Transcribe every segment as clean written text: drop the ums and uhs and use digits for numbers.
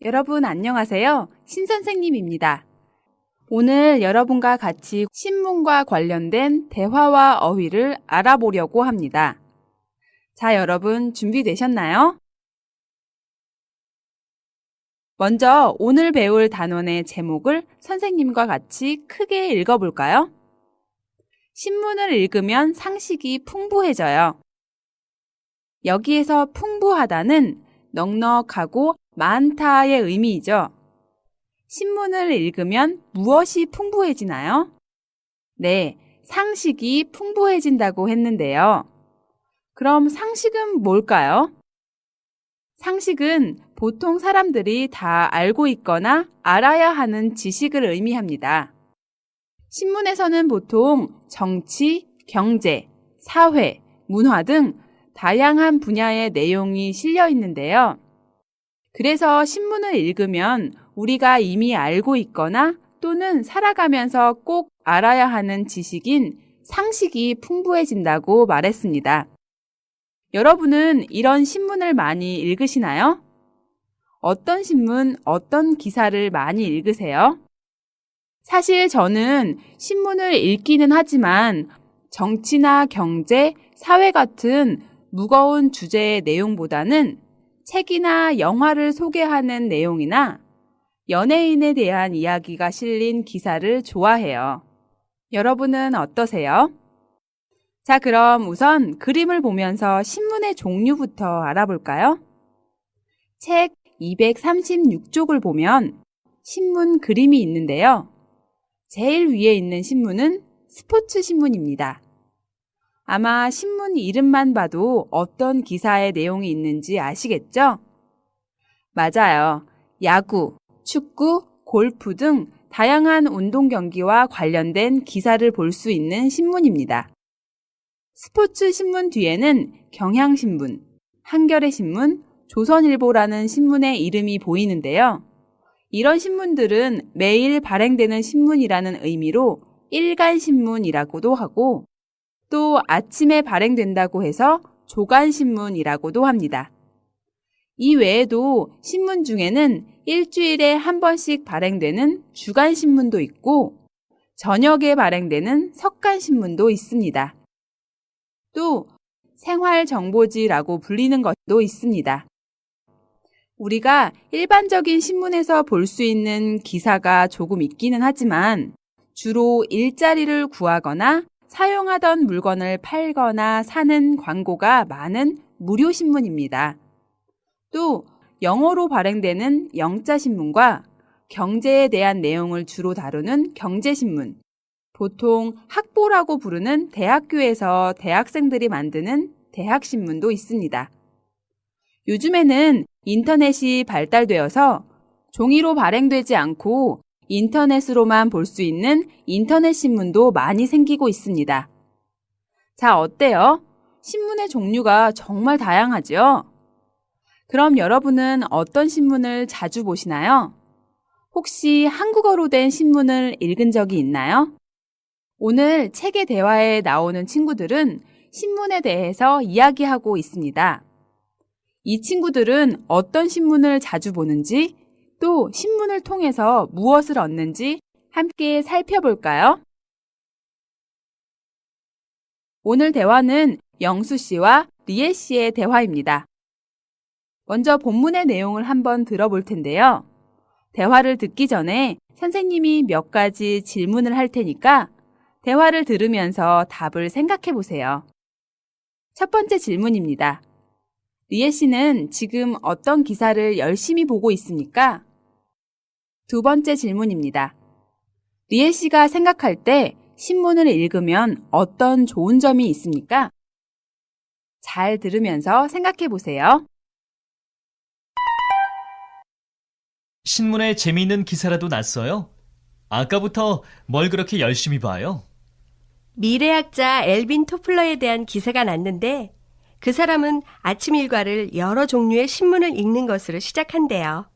여러분 안녕하세요. 신선생님입니다. 오늘 여러분과 같이 신문과 관련된 대화와 어휘를 알아보려고 합니다. 자, 여러분 준비되셨나요? 먼저 오늘 배울 단원의 제목을 선생님과 같이 크게 읽어볼까요? 신문을 읽으면 상식이 풍부해져요. 여기에서 풍부하다는 넉넉하고 많다의 의미이죠. 신문을 읽으면 무엇이 풍부해지나요? 네, 상식이 풍부해진다고 했는데요. 그럼 상식은 뭘까요? 상식은 보통 사람들이 다 알고 있거나 알아야 하는 지식을 의미합니다. 신문에서는 보통 정치, 경제, 사회, 문화 등 다양한 분야의 내용이 실려 있는데요. 그래서 신문을 읽으면 우리가 이미 알고 있거나 또는 살아가면서 꼭 알아야 하는 지식인 상식이 풍부해진다고 말했습니다. 여러분은 이런 신문을 많이 읽으시나요? 어떤 신문, 어떤 기사를 많이 읽으세요? 사실 저는 신문을 읽기는 하지만 정치나 경제, 사회 같은 무거운 주제의 내용보다는 책이나 영화를 소개하는 내용이나 연예인에 대한 이야기가 실린 기사를 좋아해요. 여러분은 어떠세요? 자, 그럼 우선 그림을 보면서 신문의 종류부터 알아볼까요? 책 236쪽을 보면 신문 그림이 있는데요. 제일 위에 있는 신문은 스포츠 신문입니다. 아마 신문 이름만 봐도 어떤 기사의 내용이 있는지 아시겠죠? 맞아요. 야구, 축구, 골프 등 다양한 운동 경기와 관련된 기사를 볼 수 있는 신문입니다. 스포츠 신문 뒤에는 경향신문, 한겨레신문, 조선일보라는 신문의 이름이 보이는데요. 이런 신문들은 매일 발행되는 신문이라는 의미로 일간신문이라고도 하고 또 아침에 발행된다고 해서 조간신문이라고도 합니다. 이 외에도 신문 중에는 일주일에 한 번씩 발행되는 주간신문도 있고 저녁에 발행되는 석간신문도 있습니다. 또 생활정보지라고 불리는 것도 있습니다. 우리가 일반적인 신문에서 볼 수 있는 기사가 조금 있기는 하지만 주로 일자리를 구하거나 사용하던 물건을 팔거나 사는 광고가 많은 무료신문입니다. 또 영어로 발행되는 영자신문과 경제에 대한 내용을 주로 다루는 경제신문, 보통 학보라고 부르는 대학교에서 대학생들이 만드는 대학신문도 있습니다. 요즘에는 인터넷이 발달되어서 종이로 발행되지 않고 인터넷으로만 볼 수 있는 인터넷 신문도 많이 생기고 있습니다. 자, 어때요? 신문의 종류가 정말 다양하죠? 그럼 여러분은 어떤 신문을 자주 보시나요? 혹시 한국어로 된 신문을 읽은 적이 있나요? 오늘 책의 대화에 나오는 친구들은 신문에 대해서 이야기하고 있습니다. 이 친구들은 어떤 신문을 자주 보는지 또 신문을 통해서 무엇을 얻는지 함께 살펴볼까요? 오늘 대화는 영수 씨와 리에 씨의 대화입니다. 먼저 본문의 내용을 한번 들어볼 텐데요. 대화를 듣기 전에 선생님이 몇 가지 질문을 할 테니까 대화를 들으면서 답을 생각해 보세요. 첫 번째 질문입니다. 리에 씨는 지금 어떤 기사를 열심히 보고 있습니까? 두 번째 질문입니다. 리에 씨가 생각할 때 신문을 읽으면 어떤 좋은 점이 있습니까? 잘 들으면서 생각해 보세요. 신문에 재미있는 기사라도 났어요? 아까부터 뭘 그렇게 열심히 봐요? 미래학자 엘빈 토플러에 대한 기사가 났는데 그 사람은 아침 일과를 여러 종류의 신문을 읽는 것으로 시작한대요.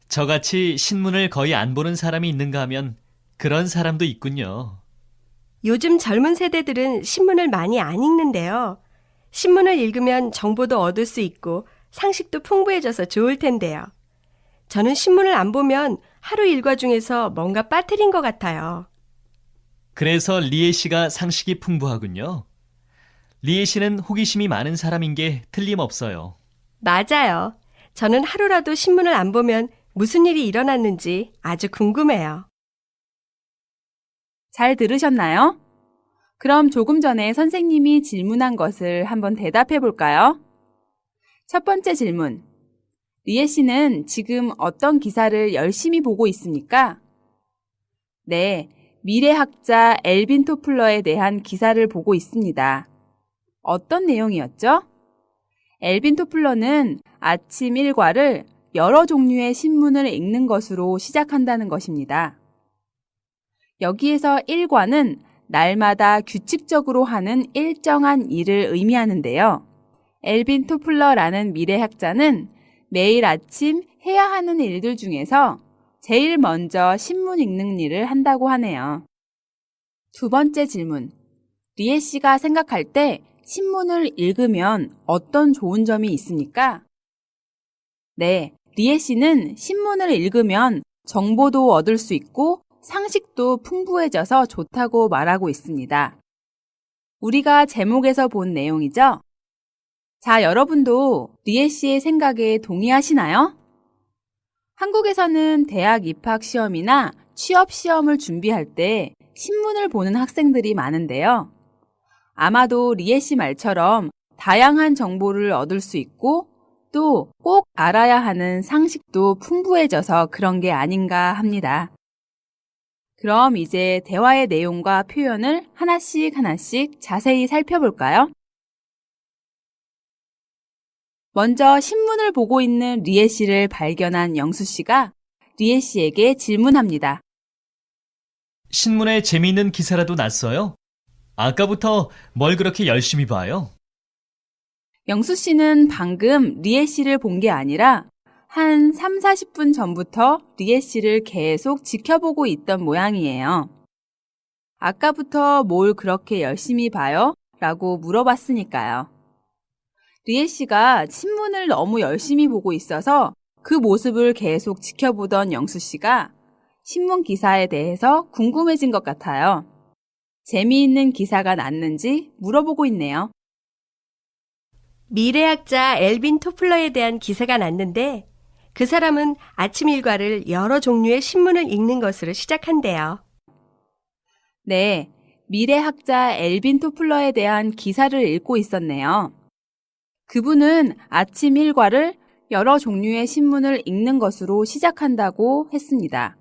저같이 신문을 거의 안 보는 사람이 있는가 하면 그런 사람도 있군요. 요즘 젊은 세대들은 신문을 많이 안 읽는데요. 신문을 읽으면 정보도 얻을 수 있고 상식도 풍부해져서 좋을 텐데요. 저는 신문을 안 보면 하루 일과 중에서 뭔가 빠뜨린 것 같아요. 그래서 리에 씨가 상식이 풍부하군요. 리에 씨는 호기심이 많은 사람인 게 틀림없어요. 맞아요. 저는 하루라도 신문을 안 보면 무슨 일이 일어났는지 아주 궁금해요. 잘 들으셨나요? 그럼 조금 전에 선생님이 질문한 것을 한번 대답해 볼까요? 첫 번째 질문. 리에 씨는 지금 어떤 기사를 열심히 보고 있습니까? 네, 미래학자 엘빈 토플러에 대한 기사를 보고 있습니다. 어떤 내용이었죠? 엘빈 토플러는 아침 일과를 여러 종류의 신문을 읽는 것으로 시작한다는 것입니다. 여기에서 일과는 날마다 규칙적으로 하는 일정한 일을 의미하는데요. 엘빈 토플러라는 미래학자는 매일 아침 해야 하는 일들 중에서 제일 먼저 신문 읽는 일을 한다고 하네요. 두 번째 질문. 리에 씨가 생각할 때 신문을 읽으면 어떤 좋은 점이 있습니까? 네, 리에 씨는 신문을 읽으면 정보도 얻을 수 있고 상식도 풍부해져서 좋다고 말하고 있습니다. 우리가 제목에서 본 내용이죠? 자, 여러분도 리에 씨의 생각에 동의하시나요? 한국에서는 대학 입학 시험이나 취업 시험을 준비할 때 신문을 보는 학생들이 많은데요. 아마도 리에 씨 말처럼 다양한 정보를 얻을 수 있고 또 꼭 알아야 하는 상식도 풍부해져서 그런 게 아닌가 합니다. 그럼 이제 대화의 내용과 표현을 하나씩 자세히 살펴볼까요? 먼저 신문을 보고 있는 리에 씨를 발견한 영수 씨가 리에 씨에게 질문합니다. 신문에 재미있는 기사라도 났어요? 아까부터 뭘 그렇게 열심히 봐요? 영수 씨는 방금 리에 씨를 본 게 아니라 한 3, 40분 전부터 리에 씨를 계속 지켜보고 있던 모양이에요. 아까부터 뭘 그렇게 열심히 봐요? 라고 물어봤으니까요. 리에 씨가 신문을 너무 열심히 보고 있어서 그 모습을 계속 지켜보던 영수 씨가 신문 기사에 대해서 궁금해진 것 같아요. 재미있는 기사가 났는지 물어보고 있네요. 미래학자 엘빈 토플러에 대한 기사가 났는데 그 사람은 아침 일과를 여러 종류의 신문을 읽는 것으로 시작한대요. 네, 미래학자 엘빈 토플러에 대한 기사를 읽고 있었네요. 그분은 아침 일과를 여러 종류의 신문을 읽는 것으로 시작한다고 했습니다.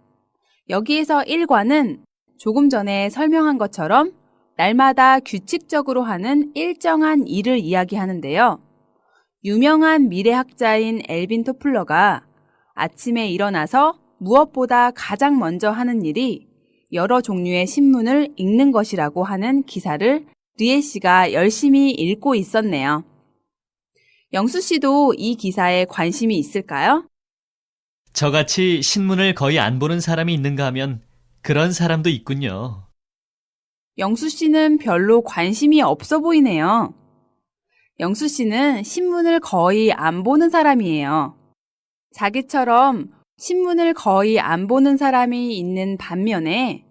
여기에서 일과는 조금 전에 설명한 것처럼 날마다 규칙적으로 하는 일정한 일을 이야기하는데요. 유명한 미래학자인 엘빈 토플러가 아침에 일어나서 무엇보다 가장 먼저 하는 일이 여러 종류의 신문을 읽는 것이라고 하는 기사를 리에 씨가 열심히 읽고 있었네요. 영수 씨도 이 기사에 관심이 있을까요? 저같이 신문을 거의 안 보는 사람이 있는가 하면 그런 사람도 있군요. 영수 씨는 별로 관심이 없어 보이네요. 영수 씨는 신문을 거의 안 보는 사람이에요. 자기처럼 신문을 거의 안 보는 사람이 있는 반면에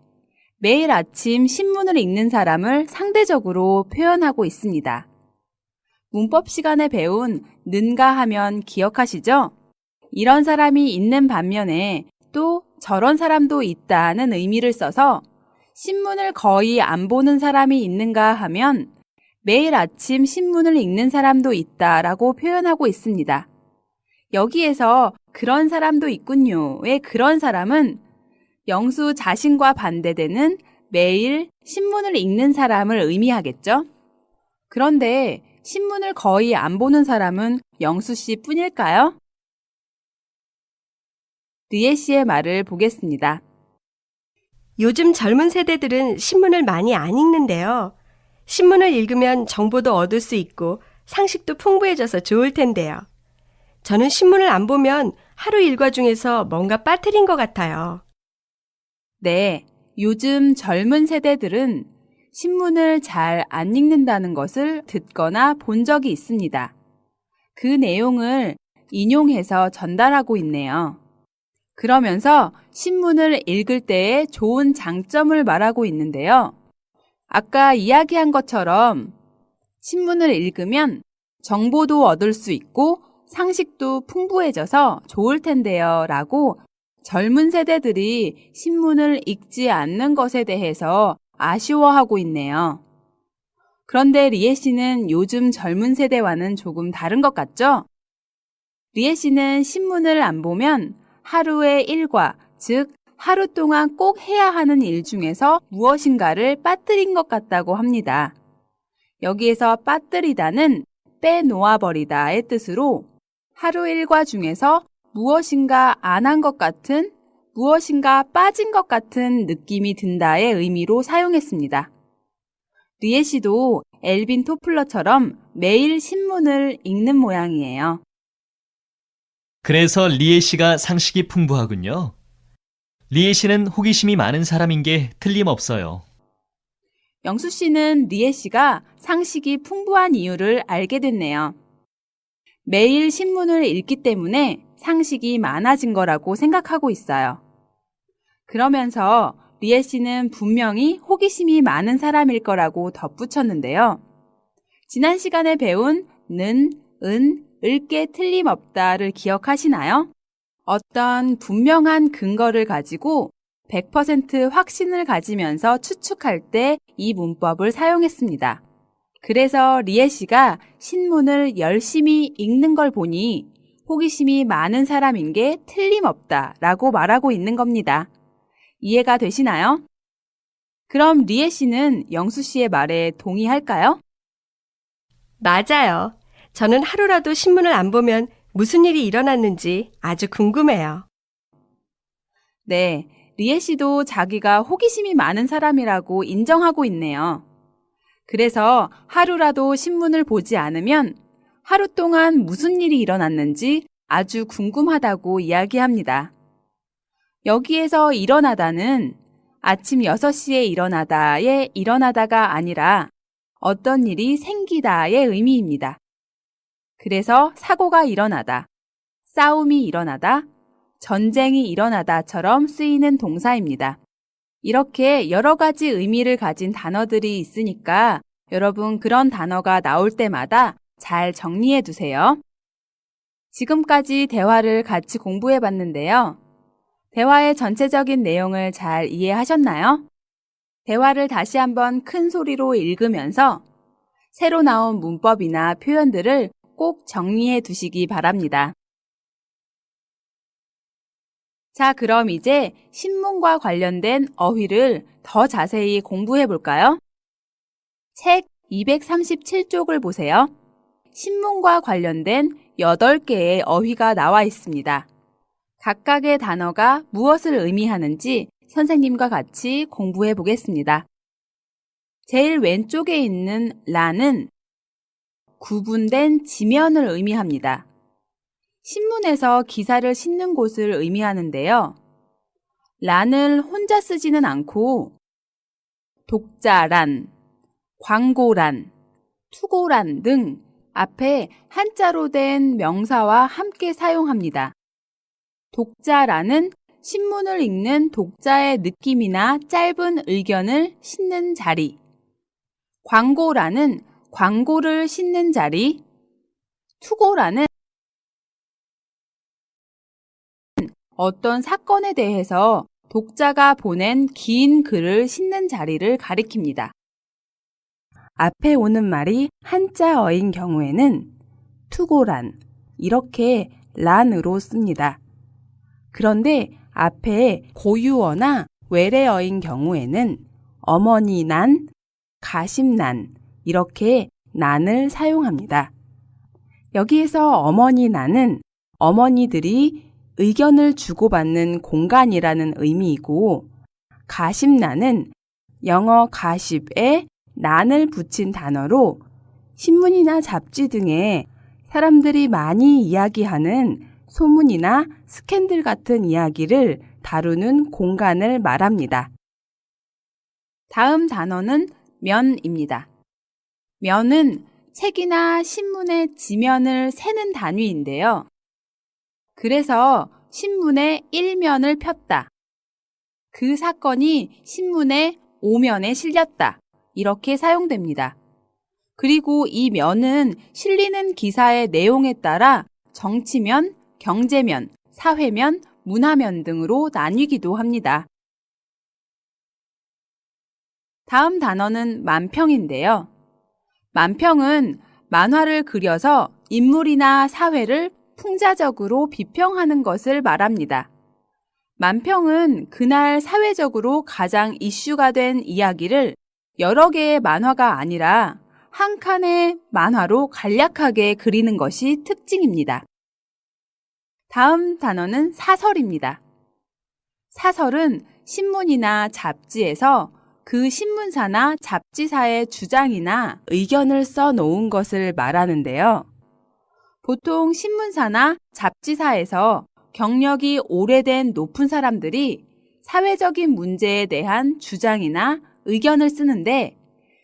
매일 아침 신문을 읽는 사람을 상대적으로 표현하고 있습니다. 문법 시간에 배운 는가 하면 기억하시죠? 이런 사람이 있는 반면에 또 저런 사람도 있다는 의미를 써서 신문을 거의 안 보는 사람이 있는가 하면 매일 아침 신문을 읽는 사람도 있다라고 표현하고 있습니다. 여기에서 그런 사람도 있군요의 그런 사람은 영수 자신과 반대되는 매일 신문을 읽는 사람을 의미하겠죠? 그런데 신문을 거의 안 보는 사람은 영수 씨 뿐일까요? 리에 씨의 말을 보겠습니다. 요즘 젊은 세대들은 신문을 많이 안 읽는데요. 신문을 읽으면 정보도 얻을 수 있고 상식도 풍부해져서 좋을 텐데요. 저는 신문을 안 보면 하루 일과 중에서 뭔가 빠뜨린 것 같아요. 네, 요즘 젊은 세대들은 신문을 잘 안 읽는다는 것을 듣거나 본 적이 있습니다. 그 내용을 인용해서 전달하고 있네요. 그러면서 신문을 읽을 때의 좋은 장점을 말하고 있는데요. 아까 이야기한 것처럼 신문을 읽으면 정보도 얻을 수 있고 상식도 풍부해져서 좋을 텐데요. 라고 젊은 세대들이 신문을 읽지 않는 것에 대해서 아쉬워하고 있네요. 그런데 리에 씨는 요즘 젊은 세대와는 조금 다른 것 같죠? 리에 씨는 신문을 안 보면 하루의 일과, 즉 하루 동안 꼭 해야 하는 일 중에서 무엇인가를 빠뜨린 것 같다고 합니다. 여기에서 빠뜨리다는 빼놓아버리다의 뜻으로 하루 일과 중에서 무엇인가 안 한 것 같은, 무엇인가 빠진 것 같은 느낌이 든다의 의미로 사용했습니다. 리에 씨도 엘빈 토플러처럼 매일 신문을 읽는 모양이에요. 그래서 리에 씨가 상식이 풍부하군요. 리에 씨는 호기심이 많은 사람인 게 틀림없어요. 영수 씨는 리에 씨가 상식이 풍부한 이유를 알게 됐네요. 매일 신문을 읽기 때문에 상식이 많아진 거라고 생각하고 있어요. 그러면서 리에 씨는 분명히 호기심이 많은 사람일 거라고 덧붙였는데요. 지난 시간에 배운 는, 은, 을게 틀림없다를 기억하시나요? 어떤 분명한 근거를 가지고 100% 확신을 가지면서 추측할 때 이 문법을 사용했습니다. 그래서 리에 씨가 신문을 열심히 읽는 걸 보니 호기심이 많은 사람인 게 틀림없다라고 말하고 있는 겁니다. 이해가 되시나요? 그럼 리에 씨는 영수 씨의 말에 동의할까요? 맞아요. 저는 하루라도 신문을 안 보면 무슨 일이 일어났는지 아주 궁금해요. 네, 리에 씨도 자기가 호기심이 많은 사람이라고 인정하고 있네요. 그래서 하루라도 신문을 보지 않으면 하루 동안 무슨 일이 일어났는지 아주 궁금하다고 이야기합니다. 여기에서 일어나다는 아침 6시에 일어나다의 일어나다가 아니라 어떤 일이 생기다의 의미입니다. 그래서 사고가 일어나다, 싸움이 일어나다, 전쟁이 일어나다처럼 쓰이는 동사입니다. 이렇게 여러 가지 의미를 가진 단어들이 있으니까 여러분 그런 단어가 나올 때마다 잘 정리해 두세요. 지금까지 대화를 같이 공부해 봤는데요. 대화의 전체적인 내용을 잘 이해하셨나요? 대화를 다시 한번 큰 소리로 읽으면서 새로 나온 문법이나 표현들을 꼭 정리해 두시기 바랍니다. 자, 그럼 이제 신문과 관련된 어휘를 더 자세히 공부해 볼까요? 책 237쪽을 보세요. 신문과 관련된 8개의 어휘가 나와 있습니다. 각각의 단어가 무엇을 의미하는지 선생님과 같이 공부해 보겠습니다. 제일 왼쪽에 있는 라는 구분된 지면을 의미합니다. 신문에서 기사를 싣는 곳을 의미하는데요. 란을 혼자 쓰지는 않고 독자란, 광고란, 투고란 등 앞에 한자로 된 명사와 함께 사용합니다. 독자란은 신문을 읽는 독자의 느낌이나 짧은 의견을 싣는 자리, 광고란은 광고를 싣는 자리, 투고란은 어떤 사건에 대해서 독자가 보낸 긴 글을 싣는 자리를 가리킵니다. 앞에 오는 말이 한자어인 경우에는 투고란, 이렇게 란으로 씁니다. 그런데 앞에 고유어나 외래어인 경우에는 어머니 난, 가심난, 이렇게 난을 사용합니다. 여기에서 어머니 난은 어머니들이 의견을 주고받는 공간이라는 의미이고, 가십난은 영어 가십에 난을 붙인 단어로 신문이나 잡지 등에 사람들이 많이 이야기하는 소문이나 스캔들 같은 이야기를 다루는 공간을 말합니다. 다음 단어는 면입니다. 면은 책이나 신문의 지면을 세는 단위인데요. 그래서 신문의 1면을 폈다. 그 사건이 신문의 5면에 실렸다. 이렇게 사용됩니다. 그리고 이 면은 실리는 기사의 내용에 따라 정치면, 경제면, 사회면, 문화면 등으로 나뉘기도 합니다. 다음 단어는 만평인데요. 만평은 만화를 그려서 인물이나 사회를 풍자적으로 비평하는 것을 말합니다. 만평은 그날 사회적으로 가장 이슈가 된 이야기를 여러 개의 만화가 아니라 한 칸의 만화로 간략하게 그리는 것이 특징입니다. 다음 단어는 사설입니다. 사설은 신문이나 잡지에서 그 신문사나 잡지사의 주장이나 의견을 써놓은 것을 말하는데요. 보통 신문사나 잡지사에서 경력이 오래된 높은 사람들이 사회적인 문제에 대한 주장이나 의견을 쓰는데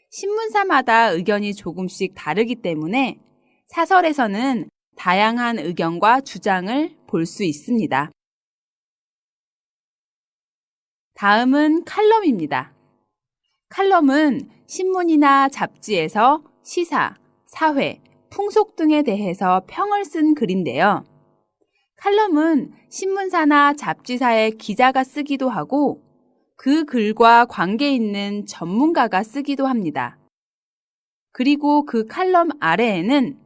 신문사마다 의견이 조금씩 다르기 때문에 사설에서는 다양한 의견과 주장을 볼 수 있습니다. 다음은 칼럼입니다. 칼럼은 신문이나 잡지에서 시사, 사회, 풍속 등에 대해서 평을 쓴 글인데요. 칼럼은 신문사나 잡지사의 기자가 쓰기도 하고 그 글과 관계 있는 전문가가 쓰기도 합니다. 그리고 그 칼럼 아래에는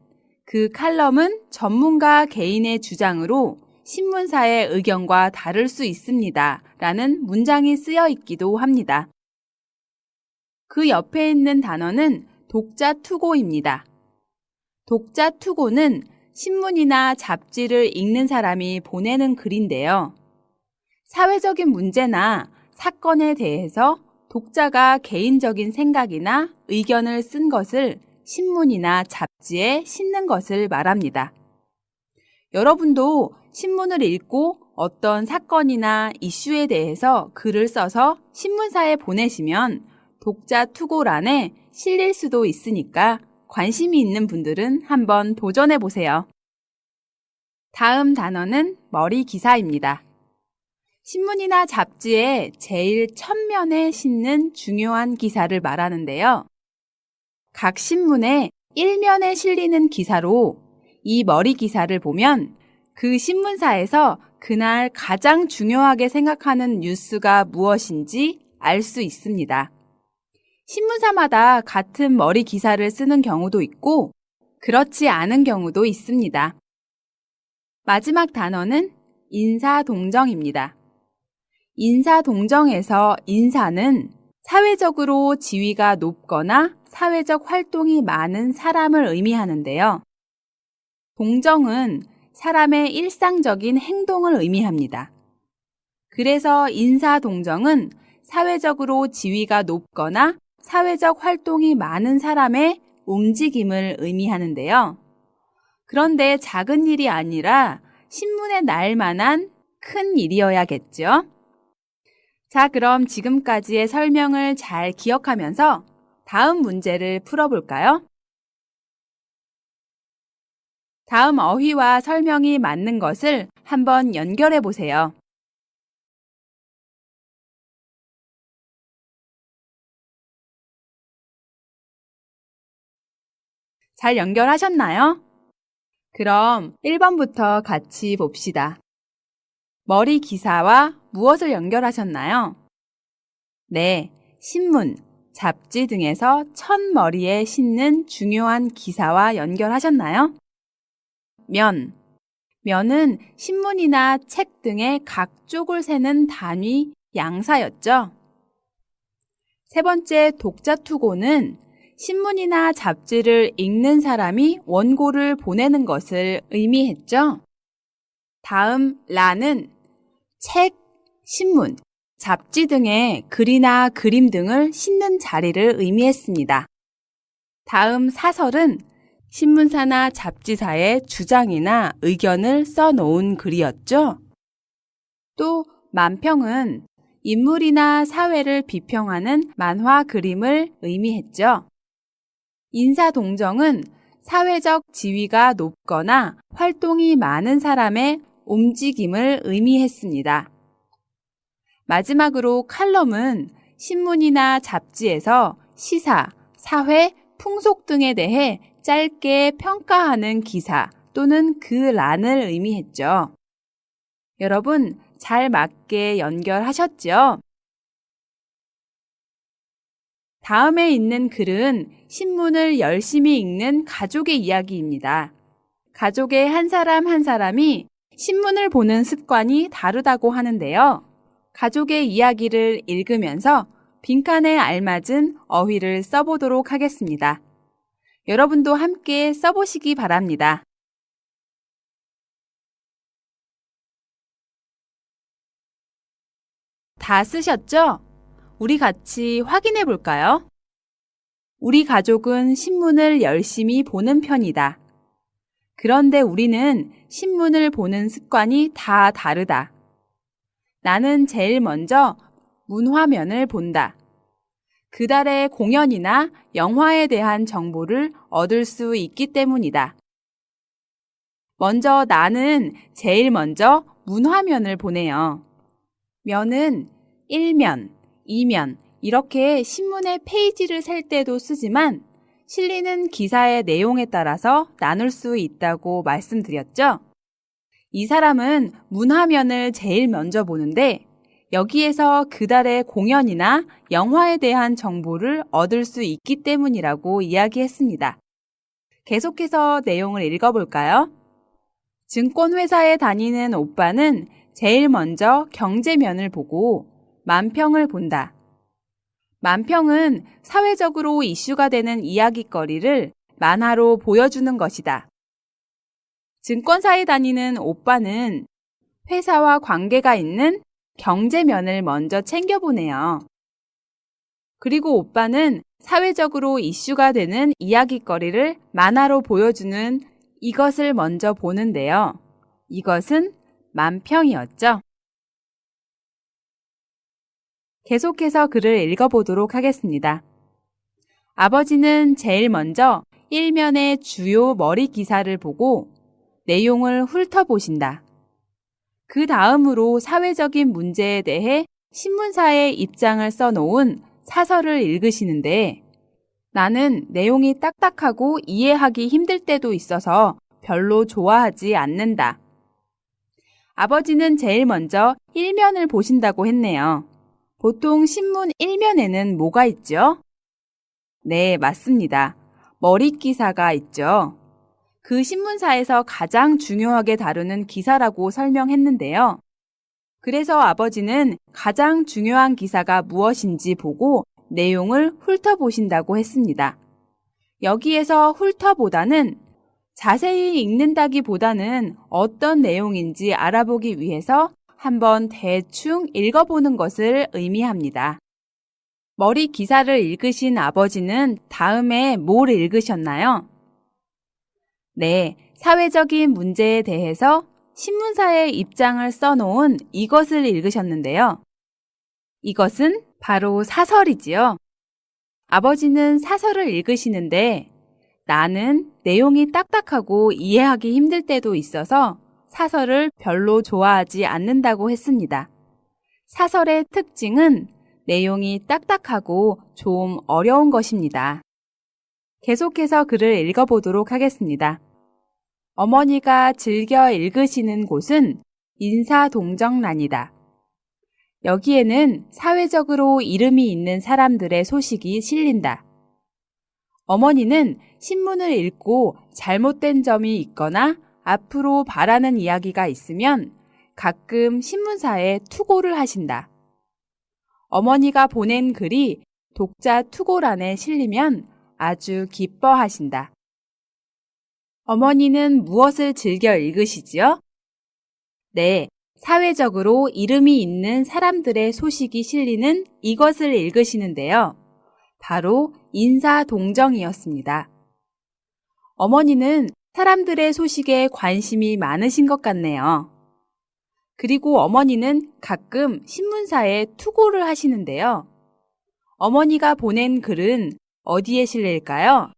그 칼럼은 전문가 개인의 주장으로 신문사의 의견과 다를 수 있습니다. 라는 문장이 쓰여 있기도 합니다. 그 옆에 있는 단어는 독자투고입니다. 독자투고는 신문이나 잡지를 읽는 사람이 보내는 글인데요. 사회적인 문제나 사건에 대해서 독자가 개인적인 생각이나 의견을 쓴 것을 신문이나 잡지에 싣는 것을 말합니다. 여러분도 신문을 읽고 어떤 사건이나 이슈에 대해서 글을 써서 신문사에 보내시면 독자투고란에 실릴 수도 있으니까 관심이 있는 분들은 한번 도전해 보세요. 다음 단어는 머리 기사입니다. 신문이나 잡지에 제일 첫면에 싣는 중요한 기사를 말하는데요. 각 신문의 1면에 실리는 기사로 이 머리 기사를 보면 그 신문사에서 그날 가장 중요하게 생각하는 뉴스가 무엇인지 알 수 있습니다. 신문사마다 같은 머리 기사를 쓰는 경우도 있고 그렇지 않은 경우도 있습니다. 마지막 단어는 인사동정입니다. 인사동정에서 인사는 사회적으로 지위가 높거나 사회적 활동이 많은 사람을 의미하는데요. 동정은 사람의 일상적인 행동을 의미합니다. 그래서 인사동정은 사회적으로 지위가 높거나 사회적 활동이 많은 사람의 움직임을 의미하는데요. 그런데 작은 일이 아니라 신문에 날 만한 큰 일이어야겠죠? 자, 그럼 지금까지의 설명을 잘 기억하면서 다음 문제를 풀어볼까요? 다음 어휘와 설명이 맞는 것을 한번 연결해 보세요. 잘 연결하셨나요? 그럼 1번부터 같이 봅시다. 머리 기사와 무엇을 연결하셨나요? 네, 신문, 잡지 등에서 첫 머리에 싣는 중요한 기사와 연결하셨나요? 면은 신문이나 책 등의 각 쪽을 세는 단위 양사였죠. 세 번째 독자투고는 신문이나 잡지를 읽는 사람이 원고를 보내는 것을 의미했죠. 다음 라는 책, 신문, 잡지 등의 글이나 그림 등을 싣는 자리를 의미했습니다. 다음 사설은 신문사나 잡지사의 주장이나 의견을 써놓은 글이었죠. 또 만평은 인물이나 사회를 비평하는 만화 그림을 의미했죠. 인사동정은 사회적 지위가 높거나 활동이 많은 사람의 움직임을 의미했습니다. 마지막으로 칼럼은 신문이나 잡지에서 시사, 사회, 풍속 등에 대해 짧게 평가하는 기사 또는 글란을 의미했죠. 여러분, 잘 맞게 연결하셨죠? 다음에 있는 글은 신문을 열심히 읽는 가족의 이야기입니다. 가족의 한 사람 한 사람이 신문을 보는 습관이 다르다고 하는데요. 가족의 이야기를 읽으면서 빈칸에 알맞은 어휘를 써보도록 하겠습니다. 여러분도 함께 써보시기 바랍니다. 다 쓰셨죠? 우리 같이 확인해 볼까요? 우리 가족은 신문을 열심히 보는 편이다. 그런데 우리는 신문을 보는 습관이 다 다르다. 나는 제일 먼저 문화면을 본다. 그달의 공연이나 영화에 대한 정보를 얻을 수 있기 때문이다. 나는 제일 먼저 문화면을 보네요. 면은 1면, 2면 이렇게 신문의 페이지를 셀 때도 쓰지만 실리는 기사의 내용에 따라서 나눌 수 있다고 말씀드렸죠? 이 사람은 문화면을 제일 먼저 보는데 여기에서 그달의 공연이나 영화에 대한 정보를 얻을 수 있기 때문이라고 이야기했습니다. 계속해서 내용을 읽어볼까요? 증권회사에 다니는 오빠는 제일 먼저 경제면을 보고 만평을 본다. 만평은 사회적으로 이슈가 되는 이야깃거리를 만화로 보여주는 것이다. 증권사에 다니는 오빠는 회사와 관계가 있는 경제면을 먼저 챙겨보네요. 그리고 오빠는 사회적으로 이슈가 되는 이야깃거리를 만화로 보여주는 이것을 먼저 보는데요. 이것은 만평이었죠. 계속해서 글을 읽어보도록 하겠습니다. 아버지는 제일 먼저 일면의 주요 머리 기사를 보고 내용을 훑어보신다. 그 다음으로 사회적인 문제에 대해 신문사의 입장을 써놓은 사설을 읽으시는데 나는 내용이 딱딱하고 이해하기 힘들 때도 있어서 별로 좋아하지 않는다. 아버지는 제일 먼저 일면을 보신다고 했네요. 보통 신문 일면에는 뭐가 있죠? 네, 맞습니다. 머리 기사가 있죠. 그 신문사에서 가장 중요하게 다루는 기사라고 설명했는데요. 그래서 아버지는 가장 중요한 기사가 무엇인지 보고 내용을 훑어보신다고 했습니다. 여기에서 훑어보다는 자세히 읽는다기보다는 어떤 내용인지 알아보기 위해서 한번 대충 읽어보는 것을 의미합니다. 머리 기사를 읽으신 아버지는 다음에 뭘 읽으셨나요? 네, 사회적인 문제에 대해서 신문사의 입장을 써놓은 이것을 읽으셨는데요. 이것은 바로 사설이지요. 아버지는 사설을 읽으시는데 나는 내용이 딱딱하고 이해하기 힘들 때도 있어서 사설을 별로 좋아하지 않는다고 했습니다. 사설의 특징은 내용이 딱딱하고 좀 어려운 것입니다. 계속해서 글을 읽어보도록 하겠습니다. 어머니가 즐겨 읽으시는 곳은 인사동정란이다. 여기에는 사회적으로 이름이 있는 사람들의 소식이 실린다. 어머니는 신문을 읽고 잘못된 점이 있거나 앞으로 바라는 이야기가 있으면 가끔 신문사에 투고를 하신다. 어머니가 보낸 글이 독자 투고란에 실리면 아주 기뻐하신다. 어머니는 무엇을 즐겨 읽으시지요? 네, 사회적으로 이름이 있는 사람들의 소식이 실리는 이것을 읽으시는데요. 바로 인사동정이었습니다. 어머니는 사람들의 소식에 관심이 많으신 것 같네요. 그리고 어머니는 가끔 신문사에 투고를 하시는데요. 어머니가 보낸 글은 어디에 실릴까요?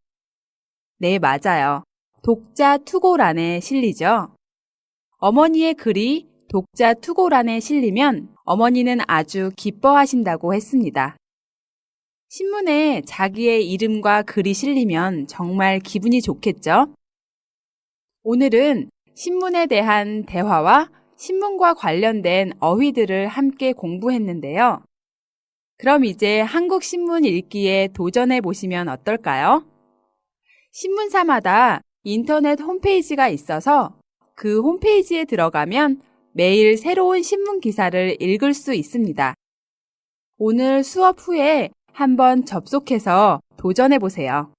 네, 맞아요. 독자 투고란에 실리죠. 어머니의 글이 독자 투고란에 실리면 어머니는 아주 기뻐하신다고 했습니다. 신문에 자기의 이름과 글이 실리면 정말 기분이 좋겠죠? 오늘은 신문에 대한 대화와 신문과 관련된 어휘들을 함께 공부했는데요. 그럼 이제 한국 신문 읽기에 도전해 보시면 어떨까요? 신문사마다 인터넷 홈페이지가 있어서 그 홈페이지에 들어가면 매일 새로운 신문 기사를 읽을 수 있습니다. 오늘 수업 후에 한번 접속해서 도전해 보세요.